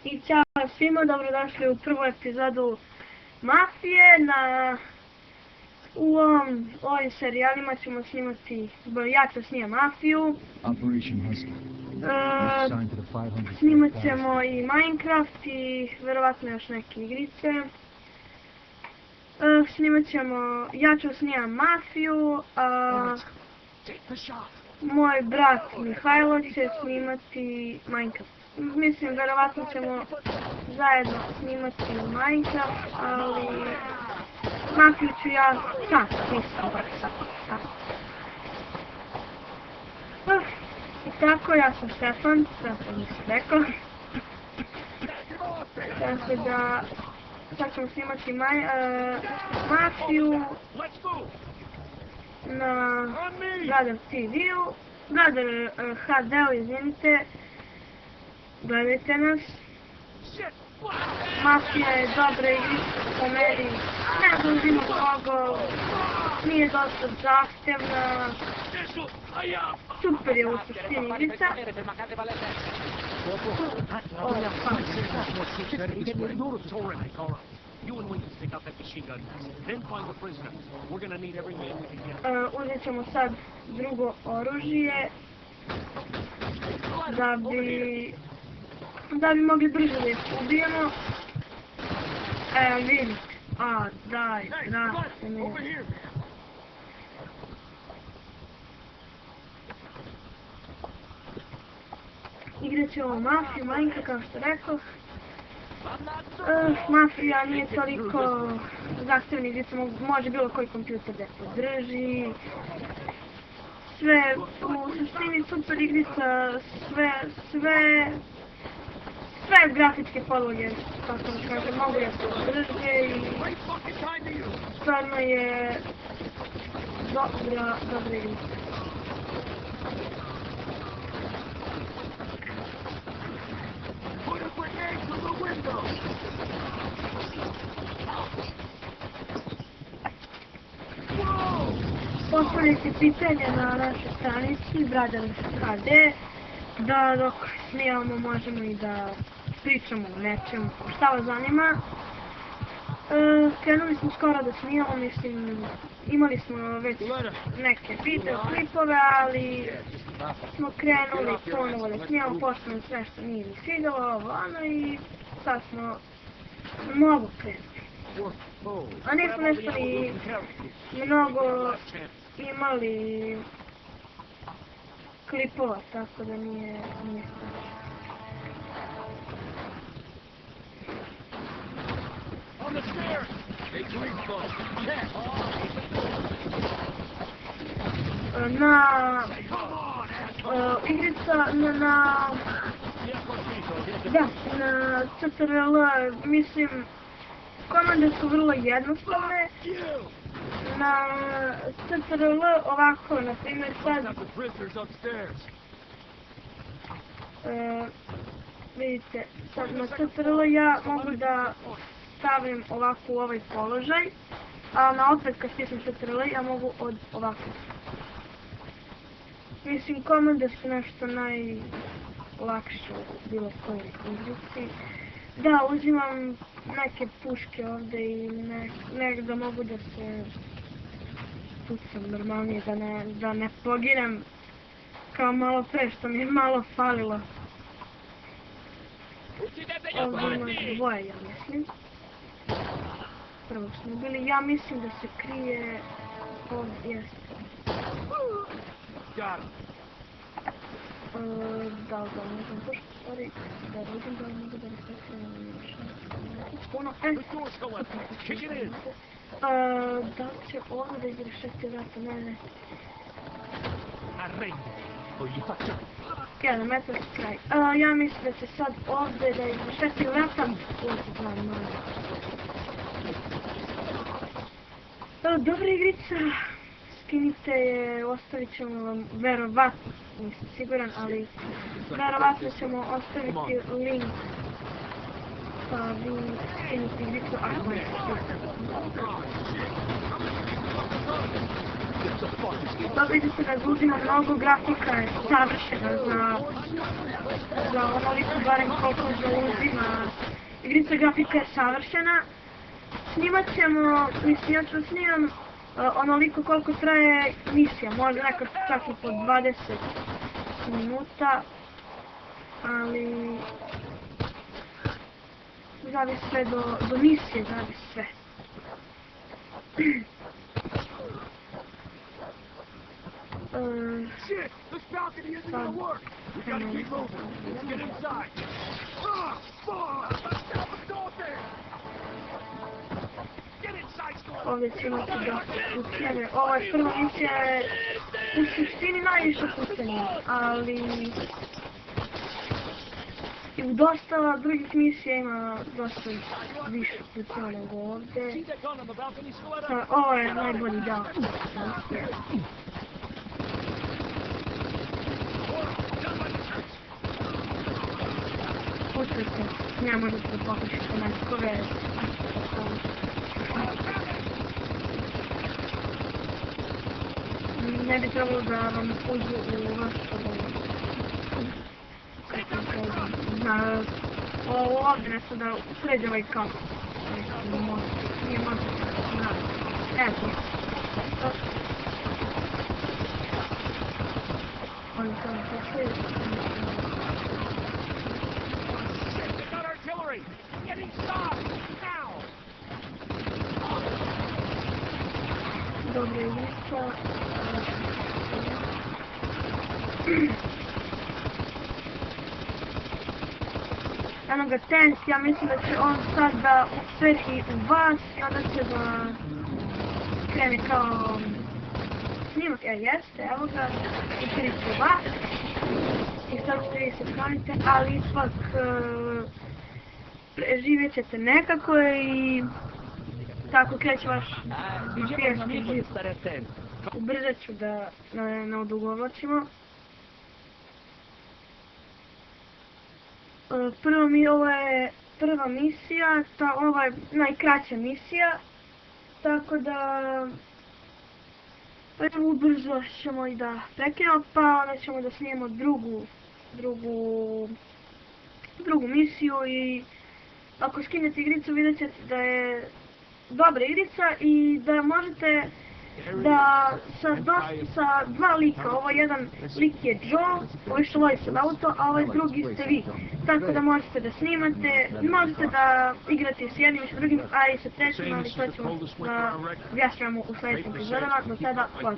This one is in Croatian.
I ćao svima, dobrodošli u prvu epizodu Mafije. U ovim serijalima ćemo snimati, ja ću snimati Mafiju, snimat ćemo i Minecraft i verovatno još neke igrice. Ja ću snimati Mafiju, a moj brat Mihajlo će snimati Minecraft. Mislim, verovatno ćemo zajedno snimati Minecraft, ali Mafiju ću ja sam snimati. I tako, ja sam Stefan, zato nisam rekao. Tako da, sad ćemo snimati Mafiju na Brother TV-u, Brother HD-u, izvinite. Gledajte nas. Mafija je dobra igrica po meni, ne zauzima mnogo, nije dosta zahtevna, super je u suštini igrica. Uzet ćemo sad drugo oružje da bi mogli brže da ih ubijemo. Evo vidite, daj, se mi. Igrat ćemo Mafiju, Minecraft, kao što rekao. Mafija nije toliko zahtevna igrica, može bilo koji kompjuter da se drži. Sve u suštini super igrica, sve grafičke podloge, kako da kažem, mogu da se drže i stvarno je dobra igrica. Postavljajte pitanje na našoj stranici Brother HD, da dok snimamo možemo i da pričamo o nečemu šta vas zanima. Krenuli smo skoro da snimamo, mislim, imali smo već neke video klipove, ali smo krenuli ponovo da snimamo, pošto nam sve što nije mi svidjelo, i sad smo mnogo krenuli. A nismo nešto ni mnogo imali klipova, tako da nije igrica na CTRL, mislim, komande su vrlo jednostavne. Na CTRL ovako, na primjer sad, vidite, sad na CTRL ja mogu da stavim ovako u ovaj položaj, a na opet kad stisnem CTRL ja mogu ovako. Mislim, komande su nešto najlakše u bilo kojoj igrici. Da, uzimam neke puške ovdje i negdje mogu da se pucam normalnije, da ne poginem kao malo pre, što mi je malo falilo. Ovdje ima dvoje, ja mislim. Prvo smo bili, ja mislim da se krije ovdje, jeste. Da li možem pušku, stvari, da vidim da li mogu da reflektiram još puno. Da li će ovdje da izrešeti vrata, ne. Jedan metar kraj. Ja mislim da će sad ovdje da izrešeti vrata. Dobra igrica. Skinite je, ostavit ćemo vam, verovatno, nisam siguran, ali verovatno ćemo ostaviti link pa vi skinite igricu ako je to vidite da uzima mnogo, grafika je savršena za onoliko barem koliko zauzima. Igrica grafika je savršena. Snimat ćemo, mislim ja ću snimam onoliko koliko traje misija, možda nekad čak i po 20 minuta, ali zavisi sve do misije, zavisi sve. Shit! This balcony isn't gonna work! We gotta keep moving! Let's get inside! Fuck! Go there! Get inside, Scorpion! Ovdje će imati dosta pucnjeve. Ova je prva misija je u suštini najviše pucanja, ali i u dosta drugih misija ima dosta više pucanja nego ovdje. Ovo je najbolji dao misije. Pucajte, ne možete pokušati na skore. Ne bi trebalo da vam uđu u vašu ovdje nešto da sređe ovaj kap. Nije možda. Eto. Oni tamo pošli. Dobro igrica. Eno ga tank, ja mislim da će on sad da ustreti u vas i onda će da krene kao snimak, jeste, evo ga, ustreti u vas i sad ćete vi se sklonite, ali ipak preživjet ćete nekako i tako kreće vaš mafijaški život. Ubrzat ću da ne odugovlačimo. Ovo je prva misija, ova je najkraća misija, tako da ubrzo ćemo i da prekinemo, pa onda ćemo da snijemo drugu misiju i ako skinete igricu vidjet ćete da je dobra igrica i da možete da sa dva lika, ovo jedan lik je Joe, ovaj što loji sad auto, a ovaj drugi ste vi. Tako da možete da snimate, možete da igrate s jednim i s drugim, a i sa trećim, ali to ćemo da objašnjamo u sljedećim epizodama. Do tada, hvala.